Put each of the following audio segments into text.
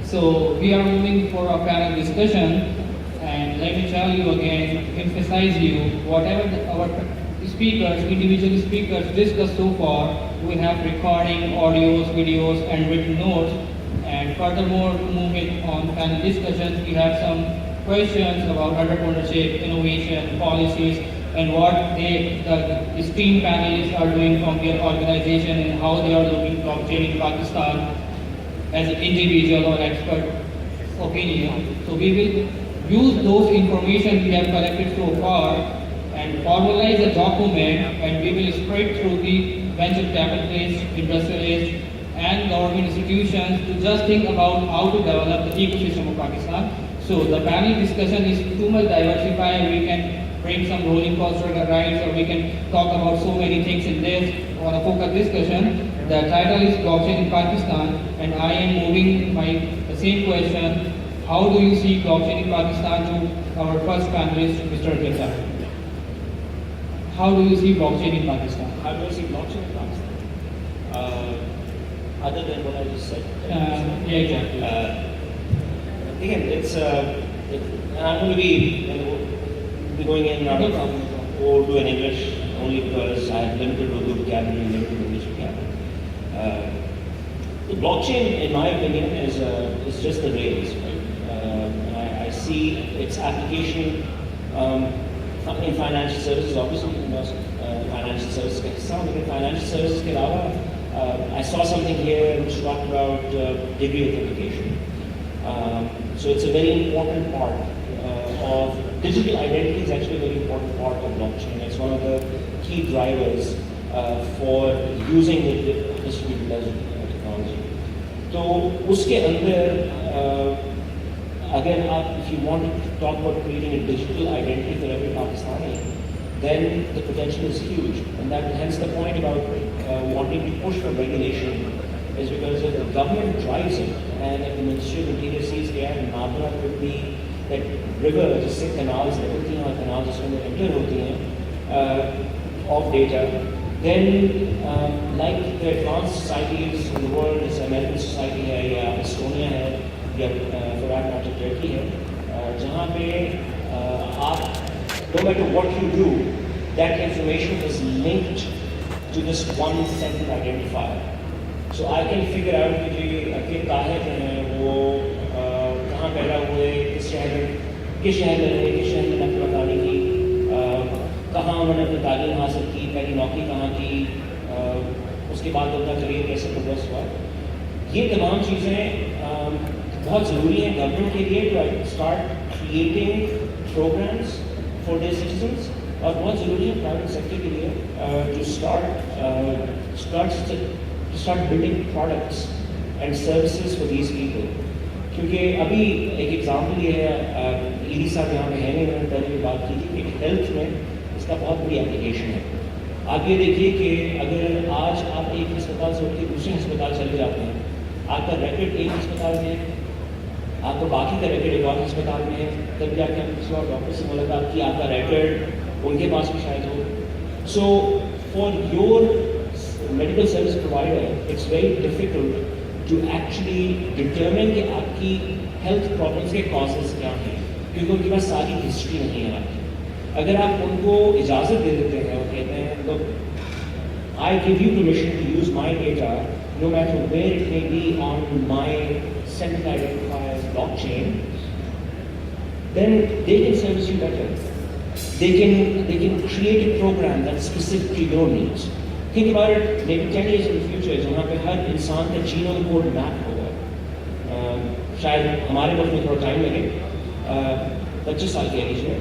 So we are moving for a panel discussion, and let me tell you again, emphasize you, whatever our speakers, individual speakers discussed so far, we have recording, audios, videos, and written notes. And furthermore, moving on panel discussions, we have some questions about entrepreneurship, innovation, policies, and what the esteemed panelists are doing from their organization and how they are looking blockchain in Pakistan as an individual or expert opinion. So we will use those information we have collected so far and formalize a document, and we will spread through the venture capitalists, industrialists, and government institutions to just think about how to develop the ecosystem of Pakistan. So the panel discussion is too much diversified. We can bring some rolling coaster rides, or we can talk about so many things in this on a focused discussion. The title is Blockchain in Pakistan, and I am moving the same question. How do you see blockchain in Pakistan to our first panelist, Mr. Gita? How do you see blockchain in Pakistan? How do I see blockchain in Pakistan? Other than what I just said? Yeah, exactly. Again, I'm going to be going in and out of Urdu and English only because I have limited Urdu vocabulary, limited English vocabulary. The blockchain, in my opinion, is just the rails, right? I see its application in financial services, obviously, financial services के हिस्सा, लेकिन financial services के अलावा I saw something here which talked about degree authentication. So it's a very important part of digital identity. Is actually a very important part of blockchain. It's one of the key drivers for using the distributed ledger technology. तो उसके अंदर अगर आप, if you want to talk about creating a digital identity for every Pakistani, then the potential is huge. And that hence the point about wanting to push for regulation is because if the government drives it, and if the Ministry of Interior sees Nabra could be that river, जिससे canals निकलती हैं और canals जिसमें enter होती हैं of data, then like the advanced societies in the world, as American society है या Estonia है या for that matter Turkey है, जहाँ पे आप no matter what you do, that information is linked to this one central identifier. So I can figure out कि जी ताहिर हैं वो कहाँ पैदा हुए, किस शहर में रहे, किस शहर में नकल मकानी की, कहाँ उन्होंने अपनी तालीम हासिल की, पहली नौकरी कहाँ की, उसके बाद उनका करियर कैसे प्रोग्रेस हुआ. ये तमाम चीज़ें बहुत ज़रूरी हैं गवर्नमेंट के लिए to start creating programs for their citizens, और बहुत ज़रूरी है प्राइवेट सेक्टर के लिए to start building products and services for these people. क्योंकि अभी एक एग्जाम्पल ये है, ईडी साहब यहाँ पे हैं नहीं, उन्होंने पहले भी बात की थी कि हेल्थ में इसका बहुत बड़ी एप्लीकेशन है. आप ये देखिए कि अगर आज आप एक अस्पताल से उठ के दूसरे अस्पताल चले जाते हैं, आपका रिकॉर्ड एक अस्पताल में है, आपको बाकी का रिकॉर्ड एक और अस्पताल में है, तब जाके आप किसी और डॉक्टर से मुलाकात की, आपका रिकॉर्ड उनके पास भी शायद हो. So for your medical service provider, it's very difficult to actually determine कि आपकी health problems के causes क्या हैं, क्योंकि उनके पास सारी history नहीं है आपकी. अगर आप उनको इजाज़त दे देते हैं और कहते हैं look, I give you permission to use my data no matter where it may be on my central identifier blockchain, then they can service you better. They can create a program that's specific to your needs. Think about it, maybe 10 years in the future, जहाँ पे हर इंसान का genome code map होगा. शायद हमारे मुल्क में थोड़ा टाइम लगे, 25 साल के एज में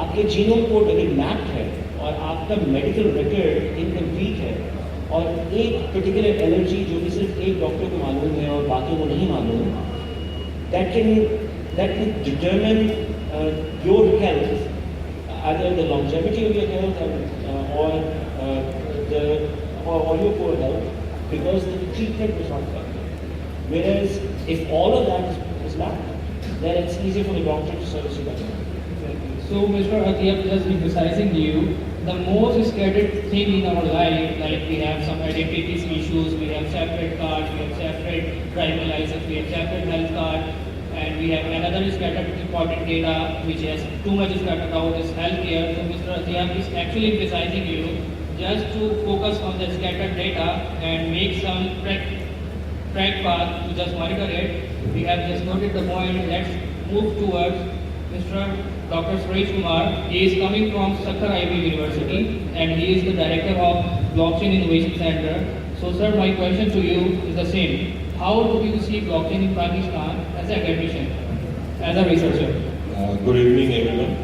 आपके जीनोम कोड अगर मैप्ड है और आपका मेडिकल रिकॉर्ड इनकम्प्लीट है और एक पर्टिकुलर एलर्जी जो कि सिर्फ एक डॉक्टर को मालूम है और बाकियों को नहीं मालूम, that can determine your health, either the longevity of your health or your poor health, because the treatment was not effective. Whereas if all of that is mapped, then it's easier for the doctor to service you better. So, Mr. Atiyab, just emphasizing you, the most scattered thing in our life, like we have some identity issues, we have separate cards, we have separate driving license, we have separate health card, and we have another scattered important data which has too much scattered out is healthcare. So Mr. Ziam is actually emphasizing you just to focus on the scattered data and make some track path to just monitor it. We have just noted the point. Let's move towards Mr. Dr. Suresh Kumar. He is coming from Sakhar IB University and he is the director of Blockchain Innovation Center. So sir, my question to you is the same. How do you see blockchain in Pakistan as an academician, as a researcher? Good evening, everyone.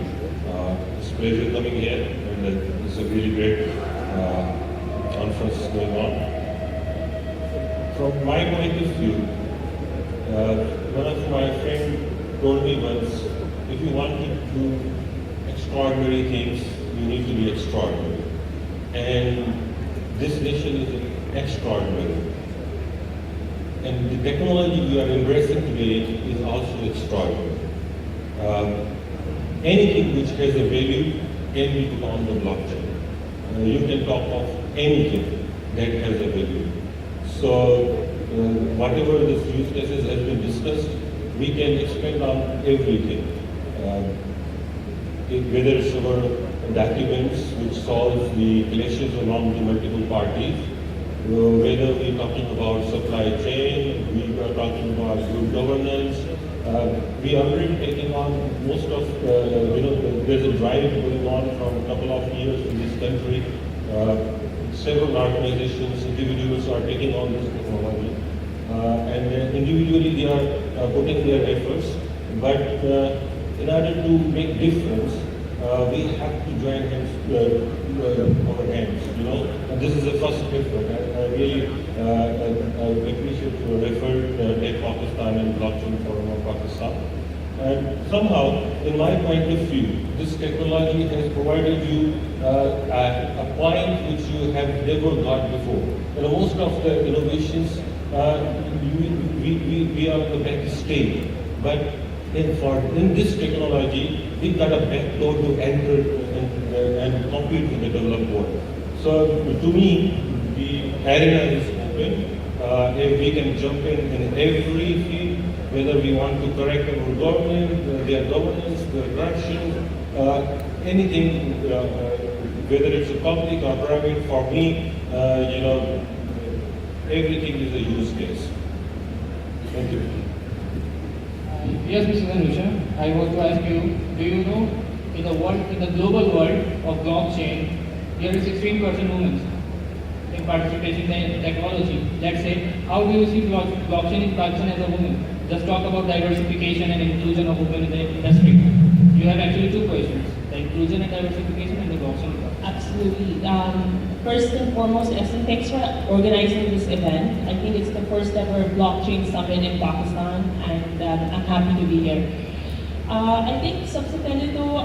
It's a pleasure coming here, and it's a really great conference going on. From my point of view, one of my friends told me once, if you want to do extraordinary things, you need to be extraordinary. And this nation is extraordinary. And the technology we are embracing today is also extraordinary. Anything which has a value can be put on the blockchain. You can talk of anything that has a value. So whatever the use cases has been discussed, we can expand on everything. Whether it's our documents which solve the clashes among the multiple parties, whether we're talking about supply chain, we are talking about good governance. We are already taking on most of, there's a drive going on from a couple of years in this country. Several organizations, individuals are taking on this technology. And individually they are putting their efforts. But in order to make difference, we have to join hands, our hands, And this is the first effort. I really appreciate your effort, Tech Pakistan and Blockchain Forum of Pakistan. And somehow, in my point of view, this technology has provided you a point which you have never got before. Most of the innovations, we are the back stage, but in this technology, we got a backdoor to enter and compete with the developed world. So to me, the arena is open. If we can jump in every field, whether we want to correct our government, their governance, their corruption, anything, whether it's a public or private, for me, everything is a use case. Thank you. Yes, Mr. Anusha, I want to ask you, do you know in the global world of blockchain, there is 16% women in participation in technology. Let's say, how do you see blockchain in Pakistan as a woman? Just talk about diversification and inclusion of women in the industry. You have actually two questions, the inclusion and diversification and the blockchain. Absolutely. First and foremost, Essen, thanks for organizing this event. I think it's the first ever blockchain summit in Pakistan, and I'm happy to be here. I think subsequently though,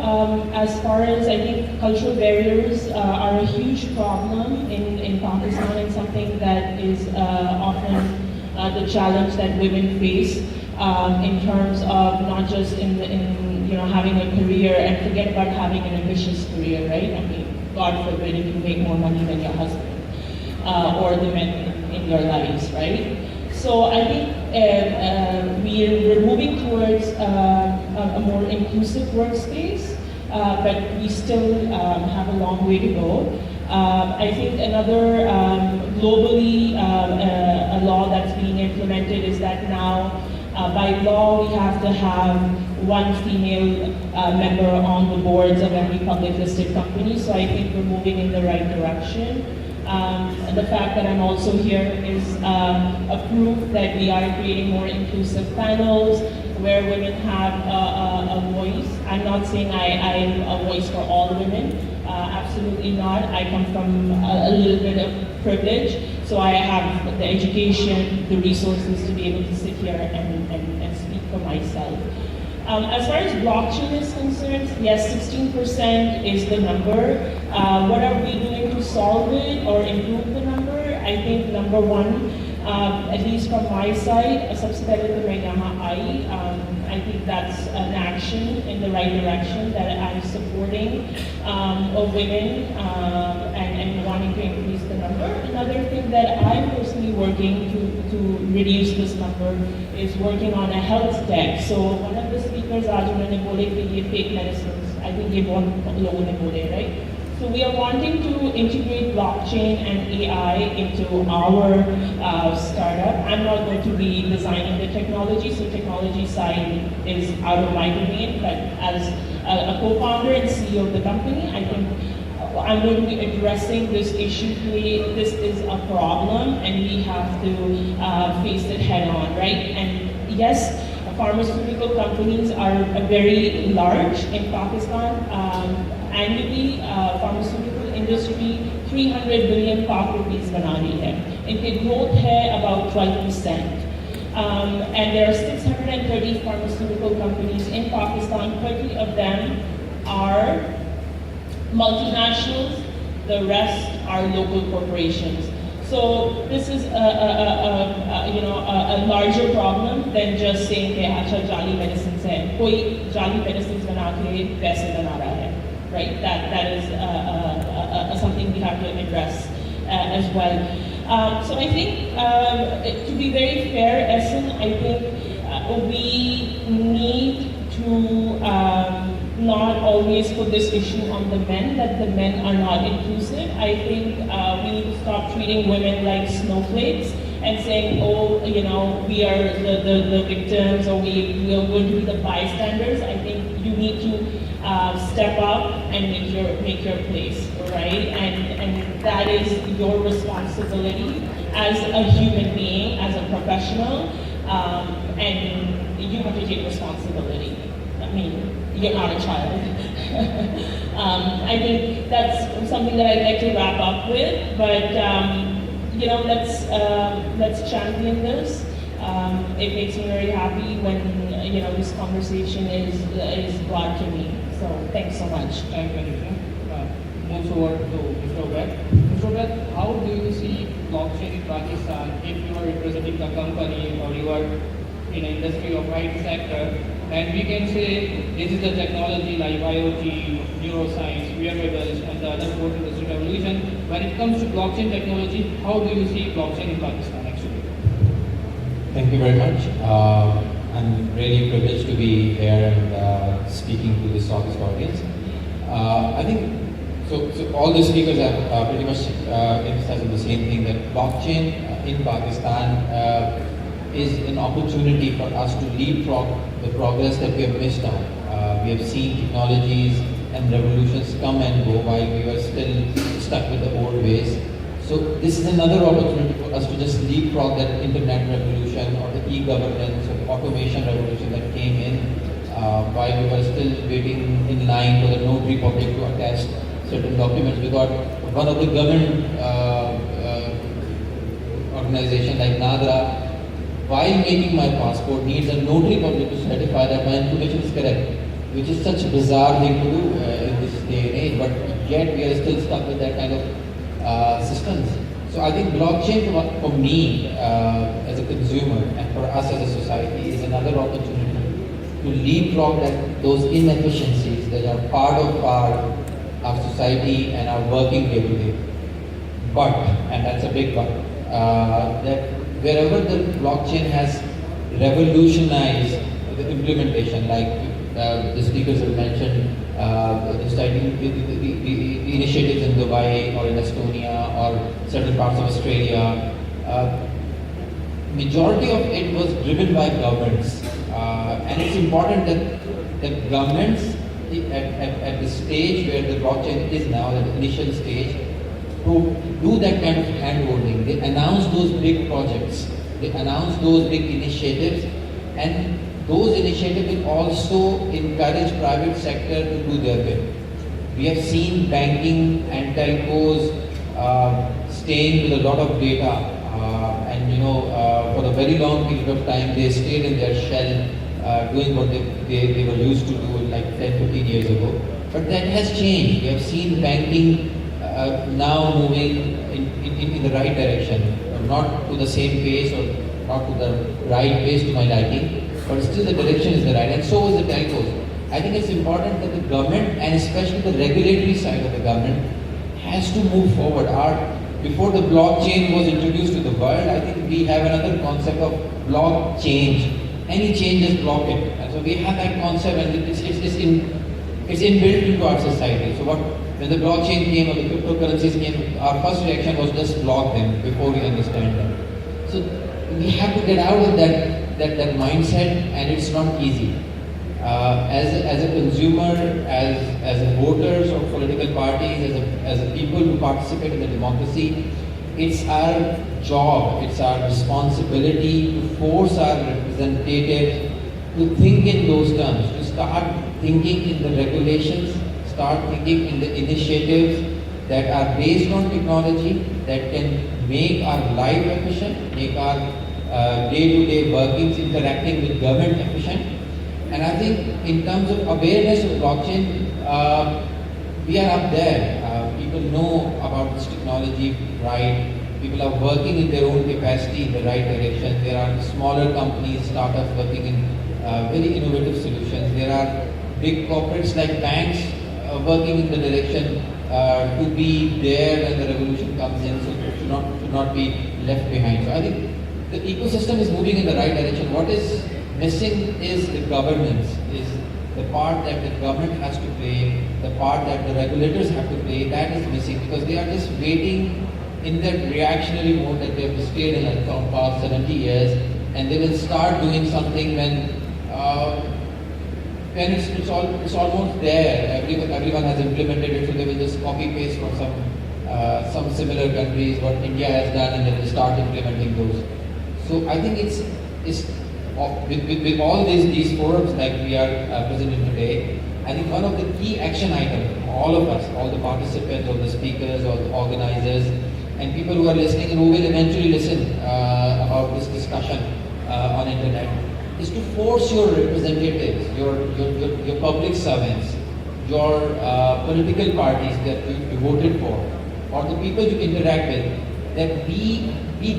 as far as I think cultural barriers are a huge problem in Pakistan and something that is often the challenge that women face in terms of not just in having a career, and forget about having an ambitious career, right? I mean, God forbid if you make more money than your husband or the men in your lives, right? So I think we're moving towards a more inclusive workspace, but we still have a long way to go. I think another globally a law that's being implemented is that now by law we have to have one female member on the boards of every public listed company. So I think we're moving in the right direction. The fact that I'm also here is a proof that we are creating more inclusive panels where women have a voice. I'm not saying I'm a voice for all women, absolutely not. I come from a little bit of privilege, so I have the education, the resources to be able to sit here and speak for myself. As far as blockchain is concerned, yes, 16% is the number. What are we doing to solve it or improve the number? I think number one, at least from my side, I think that's an action in the right direction that I'm supporting of women and wanting to increase the number. Another thing that I'm personally working to reduce this number is working on a health tech. So one of the speakers आज उन्होंने बोले कि ये fake medicines, I think ये बहुत लोगों ने बोले, right? So we are wanting to integrate blockchain and AI into our startup. I'm not going to be designing the technology, so technology side is out of my domain, but as a co-founder and CEO of the company, I think I'm going to be addressing this issue. This is a problem and we have to face it head on, right? And yes, pharmaceutical companies are very large in Pakistan. Annually, pharmaceutical industry 300 billion Pak rupees बना रही है. इनकी growth है about 12%. And there are 630 pharmaceutical companies in Pakistan. 30 of them are multinationals. The rest are local corporations. So this is a larger problem than just saying कि अच्छा जाली medicines है. कोई जाली medicines बना के पैसे बना रहा है. Right, that is something we have to address as well. So I think, to be very fair, Essen, I think we need to not always put this issue on the men, that the men are not inclusive. I think we need to stop treating women like snowflakes and saying, oh, we are the victims, or we are going to be the bystanders. I think you need to step up and make your place, right? And that is your responsibility as a human being, as a professional, and you have to take responsibility. I mean, you're not a child. I think that's something that I'd like to wrap up with, but let's champion this. It makes me very happy when this conversation is brought to me. So thanks so much. Thank you, Anisha. Moves over to Mr. Webb. Mr. Webb, how do you see blockchain in Pakistan if you are representing a company or you are in an industry of IT sector, and we can say this is the technology like IoT, neuroscience, wearables, and the other fourth industrial revolution. When it comes to blockchain technology, how do you see blockchain in Pakistan actually? Thank you very much. I'm really privileged to be here and speaking to this august audience. I think so all the speakers have pretty much emphasized the same thing, that blockchain in Pakistan is an opportunity for us to leapfrog the progress that we have missed on. We have seen technologies and revolutions come and go while we were still stuck with the old ways. So this is another opportunity for us to just leapfrog that internet revolution or the e-governance or the automation revolution that came in while we were still waiting in line for the notary public to attest certain documents. We got one of the government organization like NADRA, while making my passport, needs a notary public to certify that my information is correct, which is such a bizarre thing to do in this day and age, but yet we are still stuck with that kind of systems. So I think blockchain for me as a consumer and for us as a society is another opportunity to leapfrog those inefficiencies that are part of our society and our working day to day. But, and that's a big but, that wherever the blockchain has revolutionized the implementation, like the speakers have mentioned, the initiatives in Dubai or in Estonia or certain parts of Australia, majority of it was driven by governments. And it's important that governments at the stage where the blockchain is now, at the initial stage, to do that kind of hand-holding. They announce those big projects, they announce those big initiatives, and those initiatives will also encourage private sector to do their bit. We have seen banking and telcos staying with a lot of data, and for a very long period of time they stayed in their shell, doing what they were used to do like 10-15 years ago. But that has changed. We have seen banking now moving in the right direction, not to the same pace or not to the right pace to my liking, but still the direction is the right, and so is the telcos. I think it's important that the government, and especially the regulatory side of the government, has to move forward. Our before the blockchain was introduced to the world, I think we have another concept of block change. Any change is block it. And so we have that concept, and it's inbuilt into our society. So when the blockchain came or the cryptocurrencies came, our first reaction was just block them before we understand them. So we have to get out of that mindset, and it's not easy. As a consumer, as a voters of political parties, as a people who participate in the democracy, it's our job, it's our responsibility to force our representatives to think in those terms, to start thinking in the regulations, start thinking in the initiatives that are based on technology, that can make our life efficient, make our day-to-day workings interacting with government efficient. And I think in terms of awareness of blockchain, we are up there. People know about this technology, right? People are working in their own capacity in the right direction. There are smaller companies, startups working in very innovative solutions. There are big corporates like banks working in the direction to be there when the revolution comes in, so to not be left behind. So I think the ecosystem is moving in the right direction. What is missing is the governance, is the part that the government has to play, the part that the regulators have to play. That is missing because they are just waiting in that reactionary mode that they have displayed in the past 70 years, and they will start doing something when it's almost there. Everyone has implemented it, so they will just copy paste from some similar countries what India has done, and then they start implementing those. So I think it's with all these forums like we are present in today, I think one of the key action items, all of us, all the participants, all the speakers, all the organizers, and people who are listening and who will eventually listen about this discussion on internet, is to force your representatives, your public servants, your political parties that you voted for, or the people you interact with, that we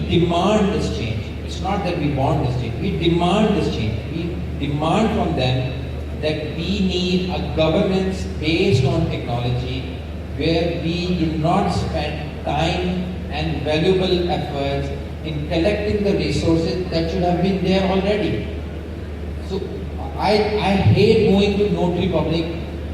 demand this change. It's not that we want this change, we demand this change. We demand from them that we need a governance based on technology, where we do not spend time and valuable efforts in collecting the resources that should have been there already. So I hate going to Notary Public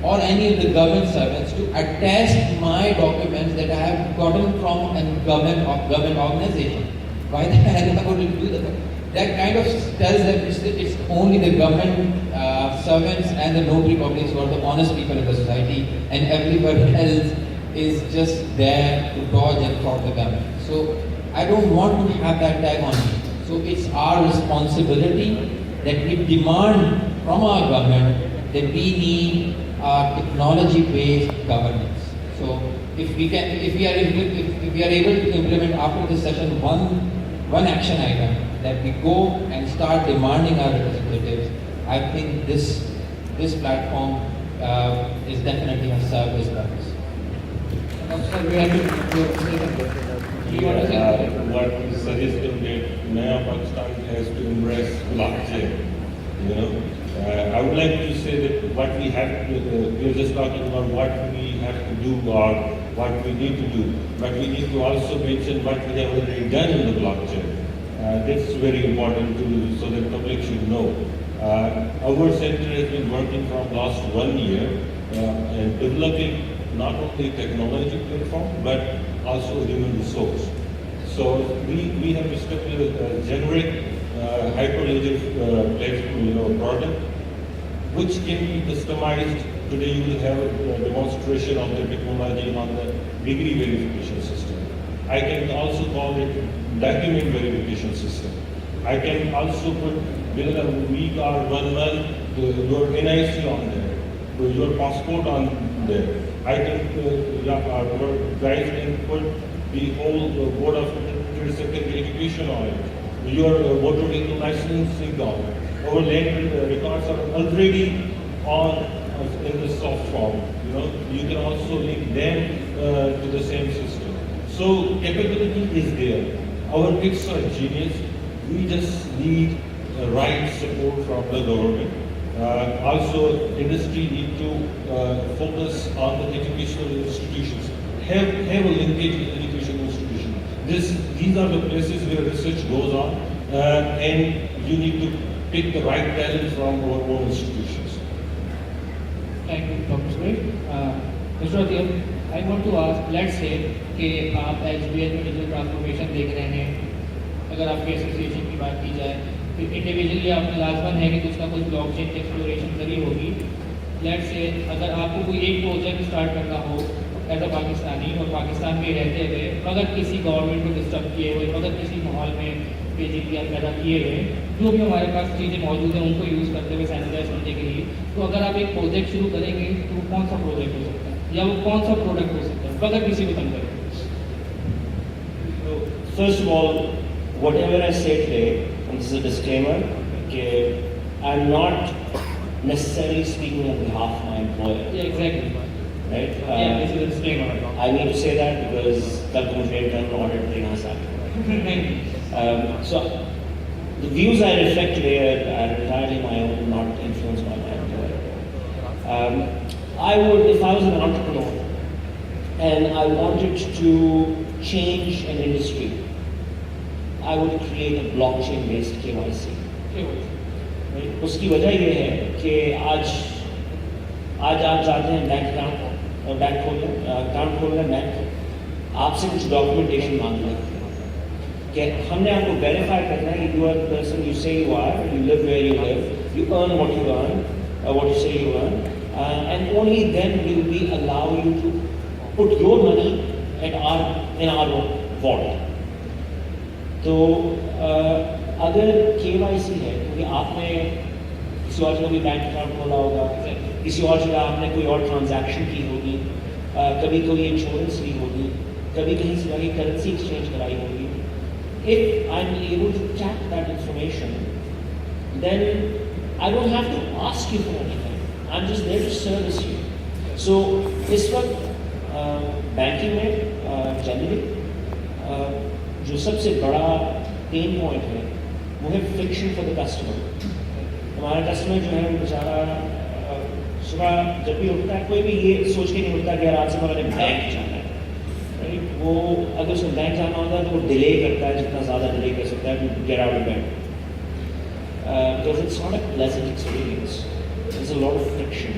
or any of the government servants to attest my documents that I have gotten from a government organization. Why the hell am I going to do that? That kind of tells them it's only the government servants and the notary publics who are the honest people in the society, and everybody else is just there to dodge and fraud the government. So I don't want to have that tag on me. So it's our responsibility that we demand from our government that we need technology-based governance. So if we are able to implement after this session one action item, that we go and start demanding our representatives, I think this platform is definitely has served this purpose. Sir, we have to What is suggesting that Naya Pakistan has to embrace blockchain. I would like to say that what we have to, we are just talking about what we have to do or what we need to do, but we need to also mention what we have already done in the blockchain. That's very important so that the public should know. Our center has been working from last 1 year and developing not only technology platform but also human resource. So we have established a generic hyperledger platform, product, which can be customized. Today you will have a demonstration of the technology on the degree verification system. I can also call it document verification system. I can also put within a week or 1 month your NIC on there, your passport on there. I can, our guys can put the whole board of secondary education on it, your motor vehicle licensing on it. Our land records are already on in the soft form. You can also link them to the same system. So capability is there. Our kids are genius. We just need right support from the government. Also, industry need to focus on the educational institutions. Have a linkage with educational institutions. these are the places where research goes on, and you need to pick the right talent from our own institutions. Thank you, Dr. Suresh. Mr. Atir, I want to ask, let's say कि आप HBL में digital transformation देख रहे हैं, अगर आपके association की बात की जाए, फिर इंडिविजुअली आपने लाजमन है कि कुछ ना कुछ ब्लॉकचेन एक्सप्लोरेशन करी होगी। लेट्स से अगर आपको कोई एक प्रोजेक्ट स्टार्ट करना हो एज अ पाकिस्तानी और पाकिस्तान में रहते हुए, मगर किसी गवर्नमेंट को डिस्टर्ब किए हुए, मगर किसी माहौल में बेजितियाँ पैदा किए हुए, जो भी हमारे पास चीज़ें मौजूद हैं उनको यूज़ करते हुए सैनिटाइज करने के लिए, तो अगर आप एक प्रोजेक्ट शुरू करेंगे तो वो कौन सा प्रोजेक्ट हो सकता है या वो कौन सा प्रोडक्ट हो सकता है अगर किसी को तंग करें? First of all, whatever I say today, and this is a disclaimer, okay, I'm not necessarily speaking on behalf of my employer. Yeah, exactly. Right? Yeah, this is a disclaimer. I need to say that because कल को मुझे internal audit देना साथ. So the views I reflect today are entirely my own, not influenced by my employer. I would, if I was an entrepreneur and I wanted to change an industry, I would create a blockchain-based KYC. Right? उसकी वजह ये है कि आज आप जाते हैं bank खोलने बैंक आपसे कुछ डॉक्यूमेंटेशन मांग लेते हैं कि हमने आपको वेरीफाई करना है कि you are the person you say you are, you live where you live, you earn what you earn, what you say you earn, and only then will we allow you to put your money in our vault. तो अगर KYC है क्योंकि आपने किसी और जगह भी bank account खोला होगा, किसी और जगह आपने कोई और ट्रांजैक्शन की होगी, कभी कोई इंश्योरेंस ली होगी, कभी कहीं से जाके करेंसी एक्सचेंज कराई होगी. If I'm able to track that information, then I don't have to ask you for anything. I'm just there to service you. So इस वक्त बैंकिंग में जनरली जो सबसे बड़ा पेन पॉइंट है वो है फ्रिक्शन फॉर द कस्टमर. हमारा कस्टमर जो है वो बेचारा सुबह जब भी उठता है कोई भी ये सोच के नहीं उठता कि यार आज से मैंने बैंक जाना है. राइट? वो अगर उसको बैंक जाना होता है तो वो डिले करता है जितना ज़्यादा डिले कर सकता है to get out of bank. Because it's not a pleasant experience. There's a lot of friction.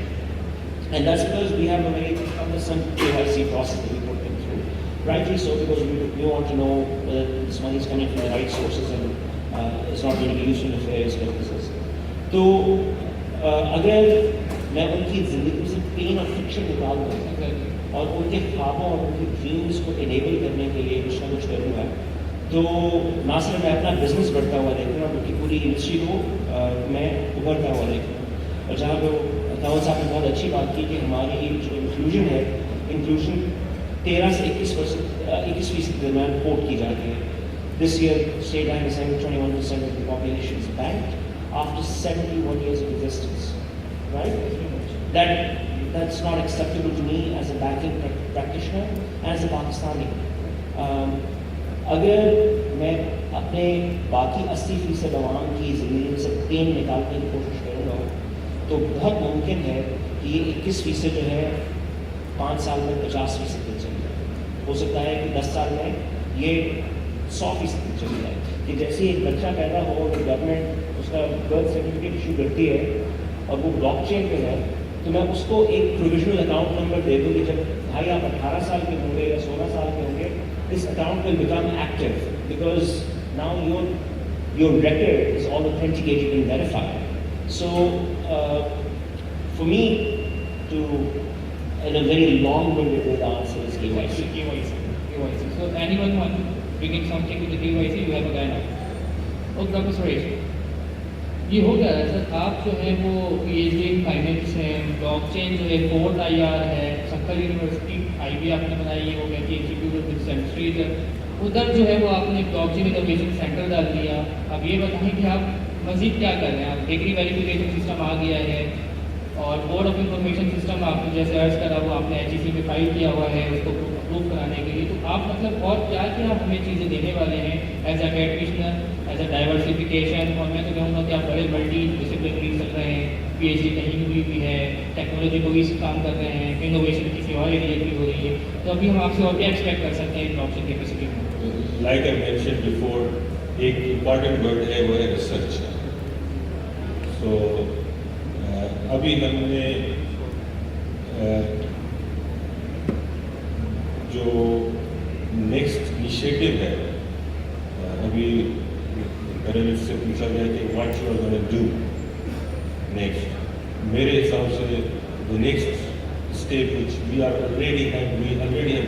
And that's because we have a very cumbersome KYC process that we put them through. Rightly so, because we want to know whether this money is coming from the right sources and it's not going to be used in nefarious purposes. तो अगर मैं उनकी ज़िंदगी से pen और friction निकाल दूँ और उनके ख्वाबों और उनकी ड्रीम्स को इनेबल करने के लिए कुछ ना कुछ करूँगा, तो ना सिर्फ मैं अपना बिजनेस बढ़ता हुआ देखूँगा बल्कि पूरी इंडस्ट्री को मैं उभरता हुआ देखूँगा. और जहाँ पे कंवल साहब ने बहुत अच्छी बात की कि हमारी जो इंक्लूजन है, इंक्लूजन 13 से 21% के दरम्यान रिपोर्ट की जाती है. This year state bank is saying 21% of the population is banked after 71 years of existence. Right? That's not acceptable to me as a banking practitioner and as a Pakistani. अगर मैं अपने बाकी 80% आवाम की ज़िंदगी से पेन निकालने की कोशिश करूँगा तो बहुत मुमकिन है कि ये 21% जो है 5 साल में 50% तक चली जाए. हो सकता है कि 10 साल में ये 100% तक चली जाए. कि जैसे एक बच्चा पैदा हो और गवर्नमेंट उसका बर्थ सर्टिफिकेट इशू करती है और वो ब्लॉकचेन पे है, तो मैं उसको एक प्रोविजनल अकाउंट नंबर दे दूँ कि जब भाई आप 18 साल के होंगे या 16 साल के होंगे, this account will become active because now your record is all authenticated and verified. So for me to, in a very long-winded way, the answer is KYC. KYC. So anyone want to bring something with the KYC, you have a guy now. Okay, Dr. Suresh. ये हो गया है sir. आप जो है वो PhD in finance हैं, blockchain जो है 4th IR है, सक्कर यूनिवर्सिटी IB आपने बनाई है, वो कहती है इंस्टीट्यूट ऑफ डिसेंट्रलाइजेशन. उधर जो है वो आपने ब्लॉकचेन इनोवेशन सेंटर डाल दिया. अब ये बताएं कि आप मज़ीद क्या कर रहे हैं? आप डिग्री वेरिफिकेशन सिस्टम आ गया है और बोर्ड ऑफ इंफॉर्मेशन सिस्टम आपने जैसे अर्ज करा वो आपने HEC में फाइल किया हुआ है उसको अप्रूव कराने के लिए. तो आप मतलब और क्या क्या हमें चीज़ें देने वाले हैं एज अकेडमिशनर, एज अ डाइवर्सिफिकेशन? और मैं तो कहूँगा कि आप बड़े मल्टी डिसिप्लिनरी चल रहे हैं, PhD कहीं हुई भी है, टेक्नोलॉजी को भी काम कर रहे हैं, इनोवेशन किसी और एरिया की हो रही है. तो अभी हम आपसे और क्या एक्सपेक्ट कर सकते हैं ब्लॉकचेन कैपेसिटी में? like I mentioned before, एक important word है वो है research. So अभी हमने जो next initiative है, अभी करेंट से पूछा गया कि what you are going to do next. मेरे हिसाब से the next step which we already have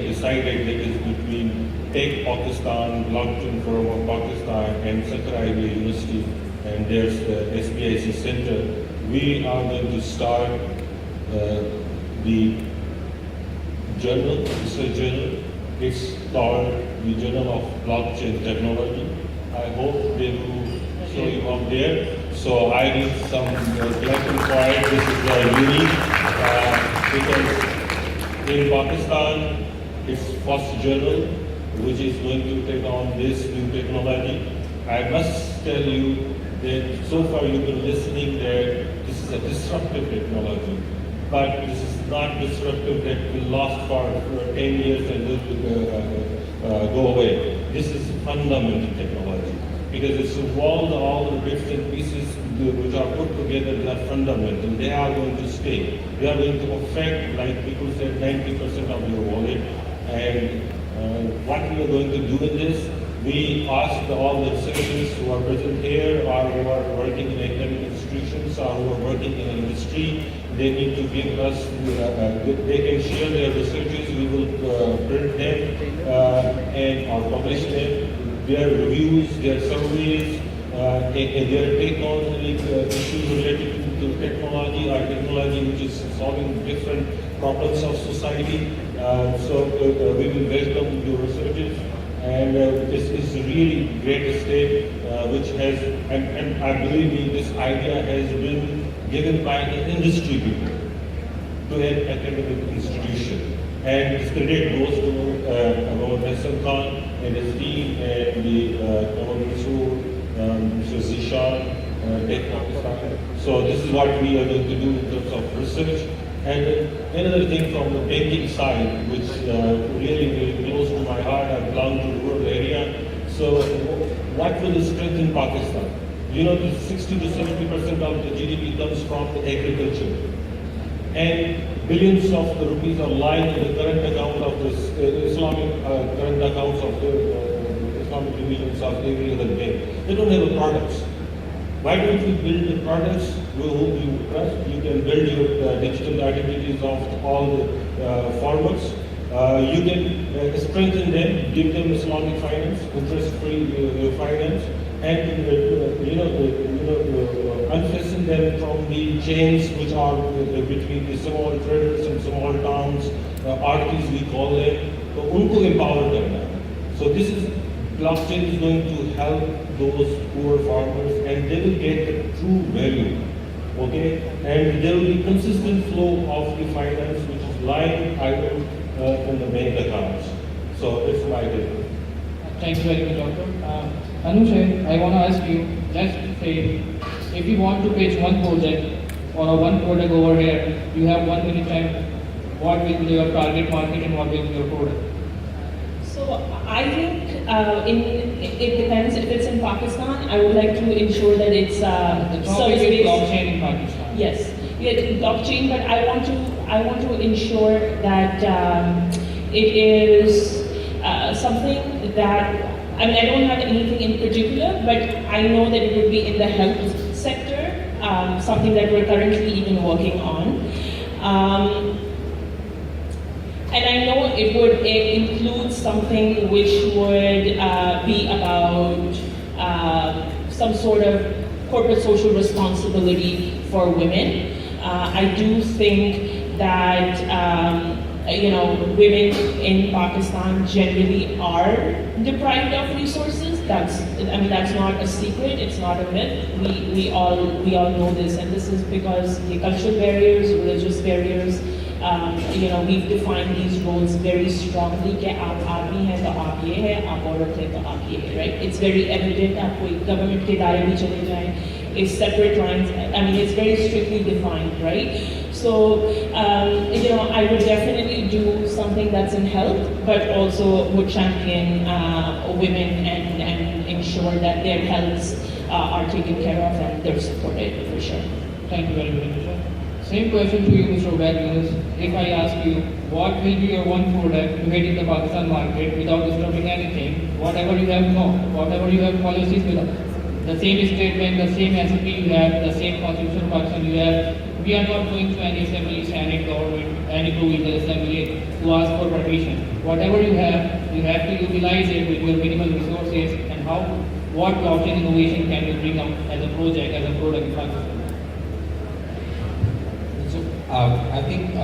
decided that is between Tech Pakistan, Blockchain Forum of Pakistan and Centre University and there's the SBIC Centre. We are going to start the journal, research journal. It's called the Journal of Blockchain Technology. I hope they will show you up there. So I need some collection for it. This is unique because in Pakistan, it's first journal which is going to take on this new technology. I must tell you that so far you've been listening that this is a disruptive technology, but this is not disruptive that will last for 10 years and will go away. This is fundamental technology because it's involved all the bits and pieces which are put together. They are fundamental. They are going to stay. They are going to affect, like people said, 90% of your wallet. And what we are going to do in this, we asked all the researchers who are present here or who are working in academic institutions or who are working in industry, they need to give us, they can share their researches, we will print them and or publish them, their reviews, their surveys, and their take on issues related to technology or technology which is solving different problems of society. So we will welcome your researches. And this is really great step which has, and I believe me, this idea has been given by the industry people to an academic institution. And this credit goes to our Hassan Khan and his team and the Mr. Zishan, Tech Pakistan. So this is what we are going to do in terms of research. And another thing from the banking side, which really very close to my heart, I belong to the rural area. So what will strengthen Pakistan? You know, 60 to 70% of the GDP comes from the agriculture. And billions of the rupees are lying in the current account of the Islamic current accounts of the Islamic divisions of every other bank. They don't have a products. Why don't we build the products whom you trust? You can build your digital identities of all the farmers. You can strengthen them, give them Islamic finance, interest-free finance, and unfasten them from the chains which are between the small traders and small towns, artists we call them. So unko empower karna. So this is blockchain is going to help those poor farmers and they will get the true value, okay? And there will be consistent flow of the finance which is lying idle in the bank accounts. So it's my idea. Thank you very much, Doctor. Anush, I want to ask you, let's say, if you want to pitch one project or one product over here, you have 1 minute time, what will be your target market and what will be your product? So I think it depends. If it's in Pakistan, I would like to ensure that it's The topic is service-based. blockchain in Pakistan. Yes, yeah, blockchain, but I want to ensure that it is something that, I mean, I don't have anything in particular, but I know that it would be in the health sector, something that we're currently even working on. And I know it would include something which would be about some sort of corporate social responsibility for women. I do think that women in Pakistan generally are deprived of resources. That's not a secret. It's not a myth. We all know this, and this is because the cultural barriers, religious barriers. We've defined these roles very strongly. कि आप आदमी हैं तो आप ये हैं, आप औरत हैं तो आप ये हैं, right? It's very evident. आप कोई government के दायरे में चले जाएं, it's separate lines. I mean, it's very strictly defined, right? So, I would definitely do something that's in health, but also would champion women and ensure that their healths are taken care of and they're supported for sure. Thank you very much, sir. Same question to you, Mr. Ubaid. If I ask you, what will be your one product to hit in the Pakistan market without disturbing anything, whatever you have whatever you have policies with the same statement, the same SAP you have, the same constitution of Pakistan you have, we are not going to any assembly, senate, government, any provincial assembly to ask for permission. Whatever you have to utilize it with your minimal resources and what blockchain innovation can you bring up as a project, as a product in Pakistan? So I think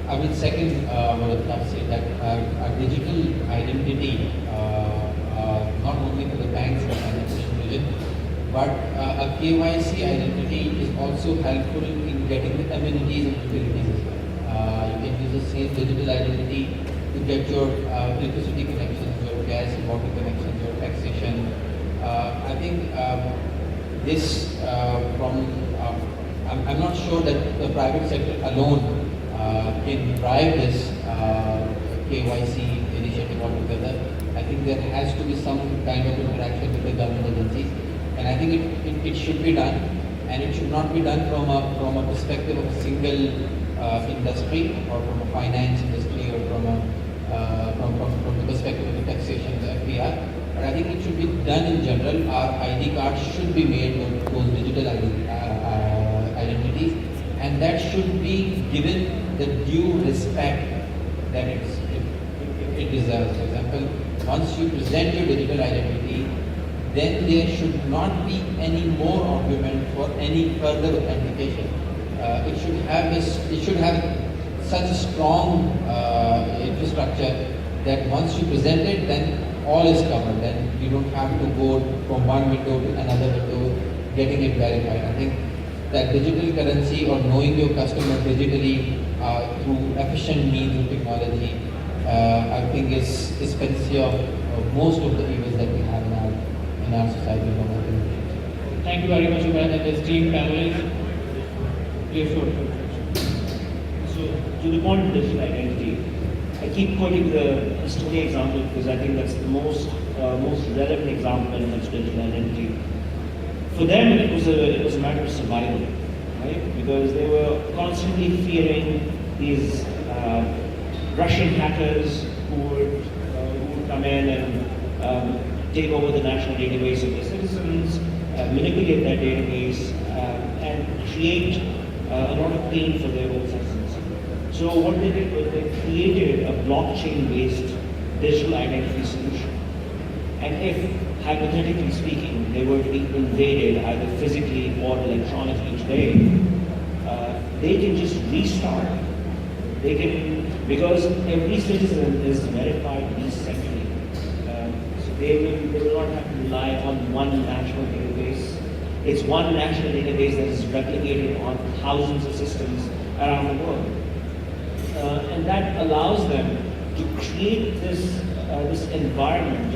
I will second what Abhinav said, that our digital identity, not only for the banks but financial institutions, but a KYC identity is also helpful in getting the amenities and utilities as well. You can use the same digital identity to get your electricity connections, your gas and water connections, your taxation. I think this I'm not sure that the private sector alone can drive this KYC initiative altogether. I think there has to be some kind of interaction with the government agencies, and I think it should be done, and it should not be done from a perspective of a single industry or from a finance industry or from the perspective of the taxation, the FPR. But I think it should be done in general. Our ID cards should be made with those digital identities, and that should be given the due respect that it deserves. For example, once you present your digital identity, then there should not be any more argument for any further authentication. It should have such a strong infrastructure that once you present it, then all is covered. Then you don't have to go from one window to another window getting it verified. I think that digital currency or knowing your customer digitally through efficient means of technology, I think is panacea of most of the evils that we have in our society. Thank you very much, Ubaid, and esteemed panelists. Yes, sure. So, to the point of digital identity, I keep quoting the Estonia example because I think that's the most relevant example when it comes to digital identity. For them, it was a matter of survival, right? Because they were constantly fearing these Russian hackers who would come in and take over the national database of their citizens, manipulate that database, and create a lot of pain for their own citizens. So what they did was they created a blockchain-based digital identity solution. And if, hypothetically speaking, they were to be invaded either physically or electronically today, they can just restart. They can, because every citizen is verified decentrally. So they will not have to rely on one national database. It's one national database that is replicated on thousands of systems around the world. And that allows them to create this environment,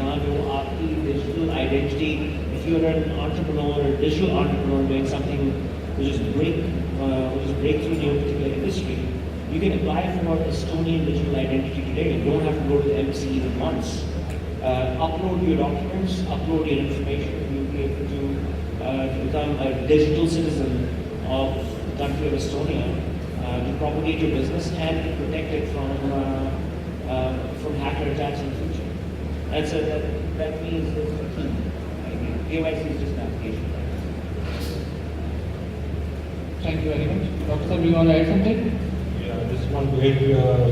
digital identity. If you're an entrepreneur, a digital entrepreneur doing something which is breakthrough in your particular industry, you can apply for Estonian digital identity today. You don't have to go to the embassy even once. Upload your documents, upload your information, you'll be able to become a digital citizen of the country of Estonia, to propagate your business and to protect it from hacker attacks in the future. That means it's a key. KYC is just an application. Thank you very much. Dr. Sir, do you want to add something? Yeah, I just want to add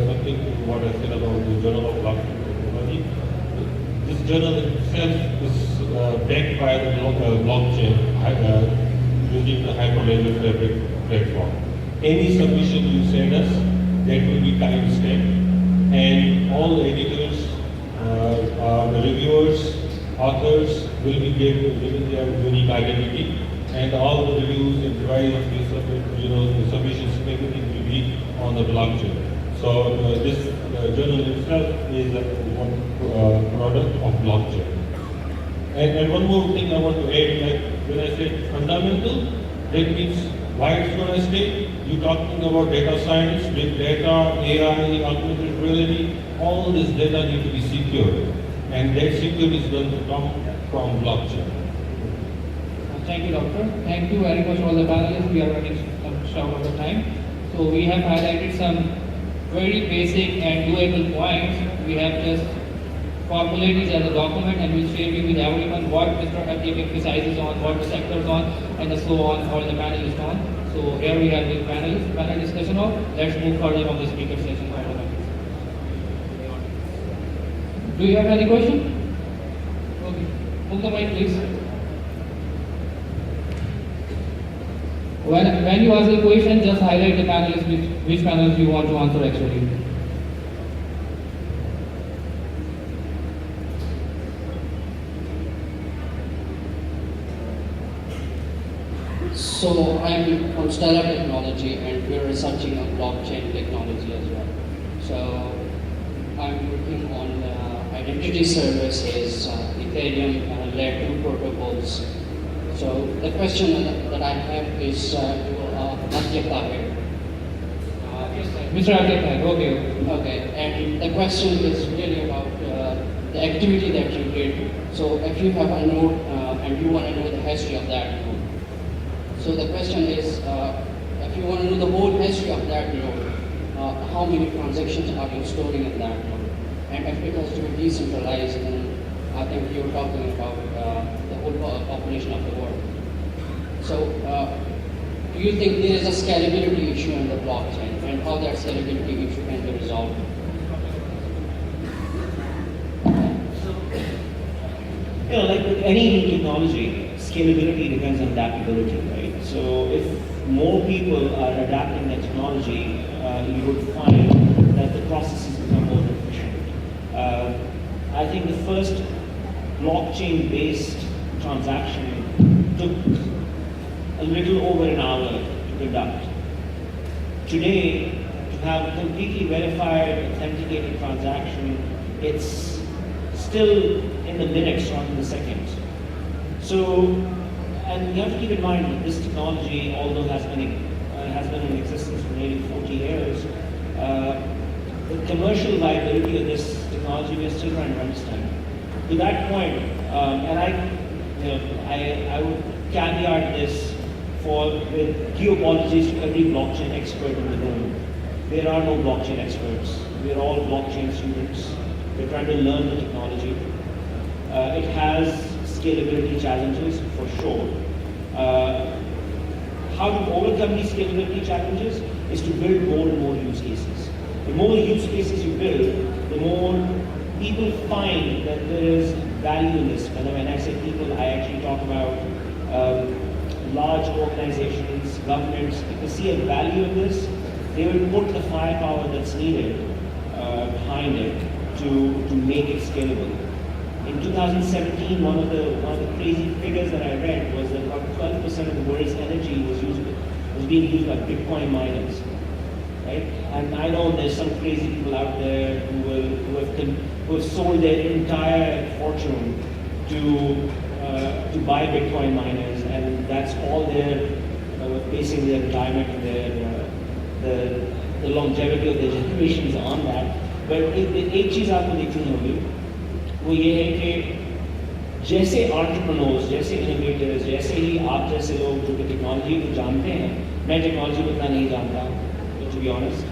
something to what I said about the Journal of Blockchain Technology. This journal itself is backed by the blockchain using the Hyperledger Fabric platform. Any submission you send us, that will be time-stamped, and all the editors, the reviewers, authors will be given their unique identity, and all the reviews and revised the submissions, everything will be on the blockchain. So this journal itself is one product of blockchain. And one more thing I want to add, like when I say fundamental, that means Why it's going to stay? You're talking about data science, big data, AI, augmented reality. All this data need to be secured, and that security is going to come from blockchain. Thank you, Doctor. Thank you very much all the panelists. We are running short of the time. So we have highlighted some very basic and doable points. We have just formulated as a document and we'll share with everyone what Mr. Hakim emphasizes on, what the sectors on, and so on, or the panelists on. So here we have the panel discussion of. Let's move further on the speaker session. Do you have any question? Okay. Move the mic, please. When you ask a question, just highlight the panelists, which panels you want to answer actually. So I'm from Stellar Technology and we're researching on blockchain technology as well. So I'm working on identity services, Ethereum layer 2 protocols. So the question that I have is to Mr. Tahir. Mr. Hakim, okay. Okay, and the question is really about the activity that you did. So if you have a node and you want to know the history of that node. So the question is, if you want to know the whole history of that node, how many transactions are you storing in that node? And if it has to be decentralized, then I think you're talking about the whole population of the world. So do you think there is a scalability issue in the blockchain and how that scalability issue can be resolved? You know, like with any new technology, scalability depends on adaptability, right? So if more people are adapting the technology, you would find that the processes become more efficient. I think the first blockchain-based transaction took a little over an hour to conduct. Today, to have a completely verified, authenticated transaction, it's still in the minutes, not in the seconds. So, and you have to keep in mind that this technology, although has been in existence for nearly 40 years, the commercial viability of this technology we are still trying to understand. To that point, and I would caveat this with due apologies to every blockchain expert in the room. There are no blockchain experts. We're all blockchain students. We're trying to learn the technology. It has scalability challenges for sure. How to overcome these scalability challenges is to build more and more use cases. The more use cases you build, the more people find that there is value in this. And when I say people, I actually talk about large organizations, governments. If they see a value in this, they will put the firepower that's needed behind it to make it scalable. In 2017, one of the crazy figures that I read was that about 12% of the world's energy was being used by Bitcoin miners. Right? And I know there's some crazy people out there who have sold their entire fortune to buy Bitcoin miners, and that's all they're basing their retirement and the longevity of their generations on that. But एक चीज आपको देखनी होगी, वो ये है कि जैसे entrepreneurs, जैसे innovators, जैसे ही आप जैसे लोग जो कि टेक्नोलॉजी को जानते हैं, मैं टेक्नोलॉजी को इतना नहीं जानता, to be honest,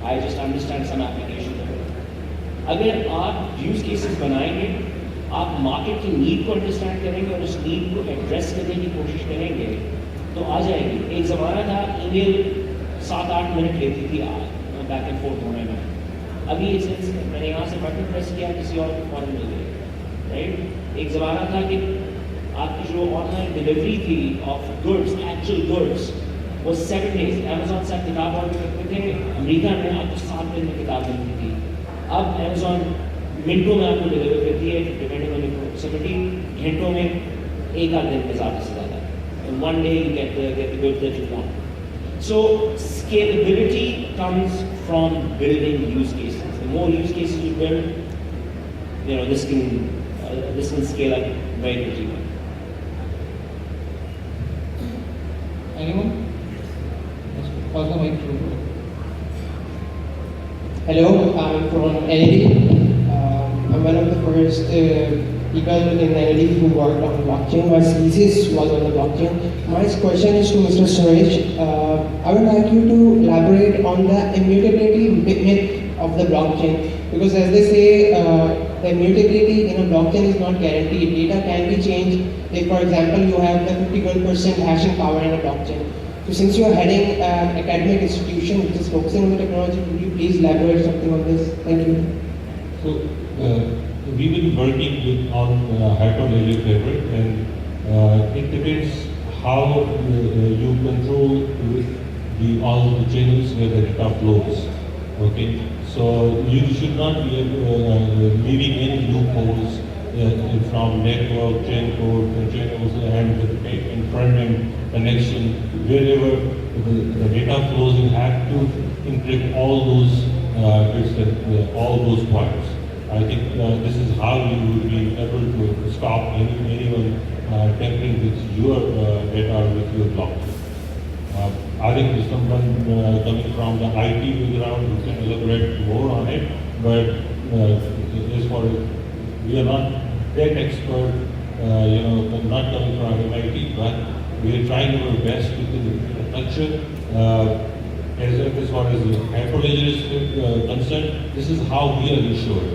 I just understand some applications of it. अगर आप use cases बनाएंगे, आप मार्केट की नीड को अंडरस्टैंड करेंगे और उस नीड को एड्रेस करने की कोशिश करेंगे, तो आ जाएगी. एक ज़माना था ईमेल 7-8 मिनट लेती थी बैक एंड फोर्थ होने में. अभी मैंने यहाँ से बटन प्रेस किया, किसी और को फॉरन मिल गई, राइट. एक ज़माना था कि आपकी जो ऑनलाइन डिलीवरी थी ऑफ गुड्स, एक्चुअल गुड्स, वो 7 days. अमेजोन से आप किताब ऑर्डर करते थे, अमेरिका में आपको 7 दिन में किताब मिलती थी. अब अमेजोन मिनटों में आपको डिलीवर करती है, डिपेंडिंग ऑन योर प्रॉक्सिमिटी, घंटों में, एक आध दिन में ज़्यादा से ज़्यादा. In one day you get the goods that you want. So scalability comes from building use cases. The more use cases you build, this can scale up very quickly. Anyone? Yes, pass the mic to. Hello, I'm from NLD. I'm one of the first people in NLD who worked on blockchain. My thesis was on the blockchain. My question is to Mr. Suresh. I would like you to elaborate on the immutability myth of the blockchain. Because as they say, the immutability in a blockchain is not guaranteed. Data can be changed. If, for example, you have the 51% hashing power in a blockchain. So since you are heading an academic institution which is focusing on the technology, would you please elaborate something on this? Thank you. So we've been working on hyperledger fabric, and it depends how you control all the channels where the data flows. Okay, so you should not be leaving any loopholes from network, chain code, channels, and in front end connection. Wherever the data flows, you have to encrypt all those bits and all those points. I think this is how you would be able to stop anyone tampering with your data with your blockchain. I think there's someone coming from the IT background who can elaborate more on it, but as far as we are not that expert, not coming from MIT, but we are trying our best to touch it. As far as hyperledger is concerned, this is how we are ensured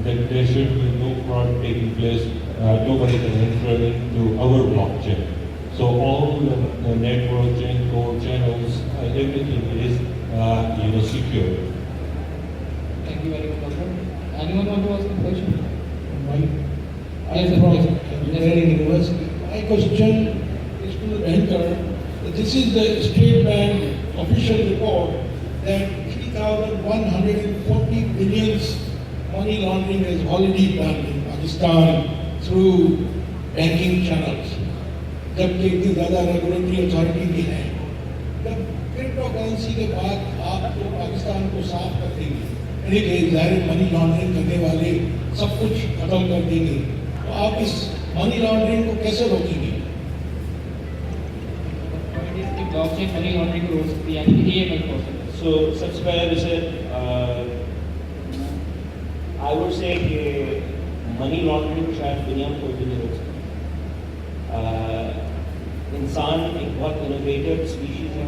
that there should be no fraud taking place. Nobody can enter into our blockchain. So all the network, chain code, channels, everything is secure. Thank you very much, Doctor. Anyone want to ask a question? I'm from Engineering University. My question is to the banker. This is the State Bank official report that 3,140 billion money laundering is already done in Pakistan through banking channels. जबकि इतनी ज़्यादा regulatory authority भी है, जब crypto currency के बाद आप जो पाकिस्तान को साफ कर देंगे, यानी कि ज़ाहिर मनी लॉन्ड्रिंग करने वाले सब कुछ खत्म कर देंगे, तो आप इस मनी लॉन्ड्रिंग को कैसे रोकेंगे? ब्लॉकचेन मनी लॉन्ड्रिंग को रोक सकती है, यानी कि ये एक प्रोसेस। So सबसे पहले वैसे I would say कि मनी लॉन्ड्रिंग शायद दुनिया में कोई भी नहीं रोक सकता। इंसान एक बहुत इनोवेटिव स्पीशीज है,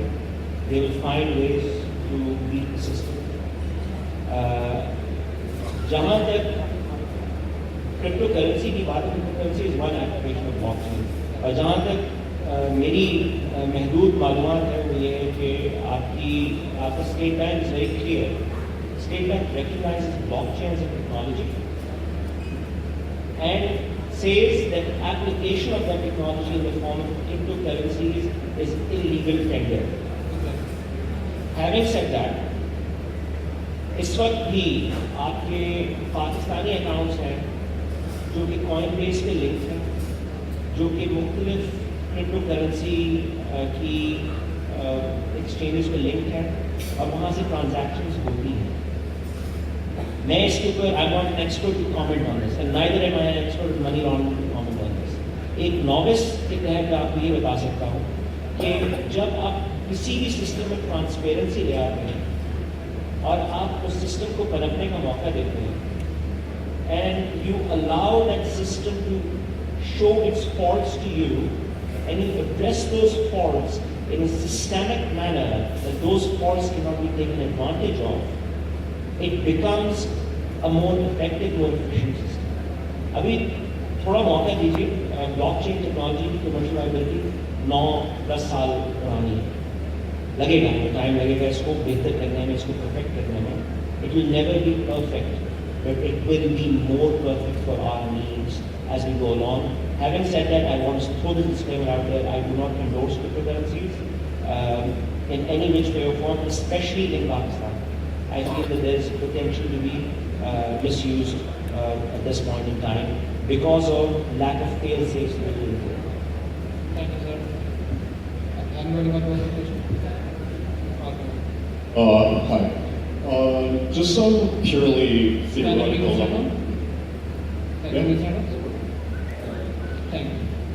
they will find ways to beat the system. जहाँ तक क्रिप्टो करेंसी की बात है, crypto currency is one application of blockchain, और जहाँ तक मेरी महदूद मालूमात है वो ये है कि आपका state bank is very clear. State bank recognizes blockchain as a technology and says that application of that technology in the form of cryptocurrencies is illegal tender. Having said that, इस वक्त भी आपके पाकिस्तानी अकाउंट्स हैं जो कि coin base पे link हैं, जो कि मुख्तलिफ क्रिप्टो करेंसी की एक्सचेंजेस पे लिंक हैं और वहाँ से ट्रांजैक्शंस होती हैं. मैं इसके ऊपर I not an expert to comment on this and neither am I an expert money laundering to comment on this. एक नॉविस के तहत मैं आपको ये बता सकता हूँ कि जब आप किसी भी सिस्टम में ट्रांसपेरेंसी ले आते हैं और आप उस सिस्टम को पनपने का मौका देते हैं and you allow that system to show its faults to you and you address those faults in a systemic manner that those faults cannot be taken advantage of, it becomes a more effective, more efficient system. अभी थोड़ा मौका दीजिए, blockchain technology की कमर्शियलाइजेबिलिटी 9-10 साल पुरानी है, लगेगा, time लगेगा इसको बेहतर करने में, इसको परफेक्ट करने में. It will never be perfect, but it will be more perfect for our needs as we go along. Having said that, I want to throw the disclaimer out there. I do not endorse cryptocurrencies in any which way or form, especially in Pakistan. I feel that there is potential to be misused at this point in time because of lack of fail-safes in the rules. Thank you, sir. Anybody want to ask a question? Hi. Just some purely theoretical level. Thank you.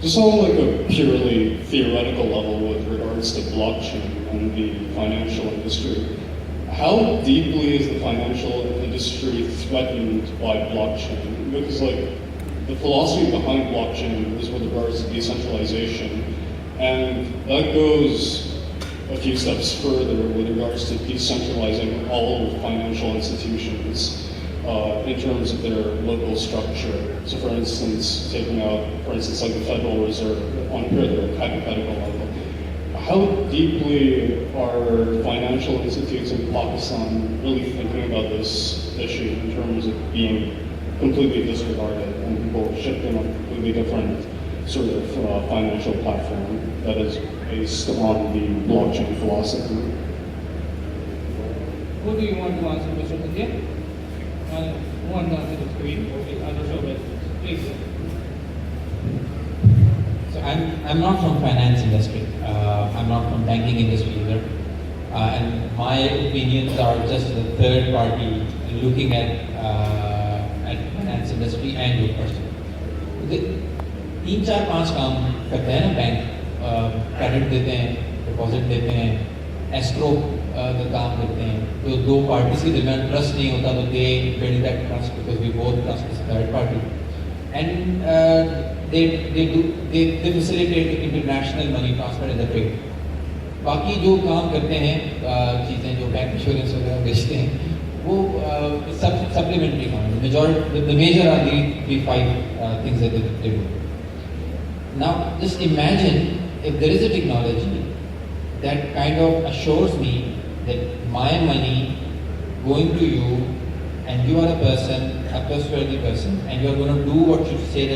just on like a purely theoretical level with regards to blockchain and the financial industry, how deeply is the financial industry threatened by blockchain? Because like the philosophy behind blockchain is with regards to decentralization, and that goes a few steps further with regards to decentralizing all financial institutions in terms of their local structure. So for instance, taking out, for instance, like the Federal Reserve on a purely hypothetical level. How deeply are financial institutes in Pakistan really thinking about this issue in terms of being completely disregarded and people shifting on a completely different sort of financial platform that is based on the blockchain philosophy? Who do you want to answer, Mr. Satya? Who wants to answer the screen? Okay, I'll show it. Please. So I'm not from finance industry. I'm not from banking industry either. And my opinions are just the third party looking at finance industry and your person. 3-4-5 काम करते हैं ना bank, credit देते हैं, deposit देते हैं, escrow का काम करते हैं. तो दो पार्टीज के दरमियान ट्रस्ट नहीं होता तो they build that trust because we both trust this third party and they facilitate international money transfer in the trade. बाकी जो काम करते हैं चीज़ें जो बैंक इंश्योरेंस वगैरह बेचते हैं वो सब सप्लीमेंट्री काम है. The major are the 5 things that they do. Now just imagine if there is a technology that kind of assures me that my money going to you and you are a person, a trustworthy person, and you are going to do what you say that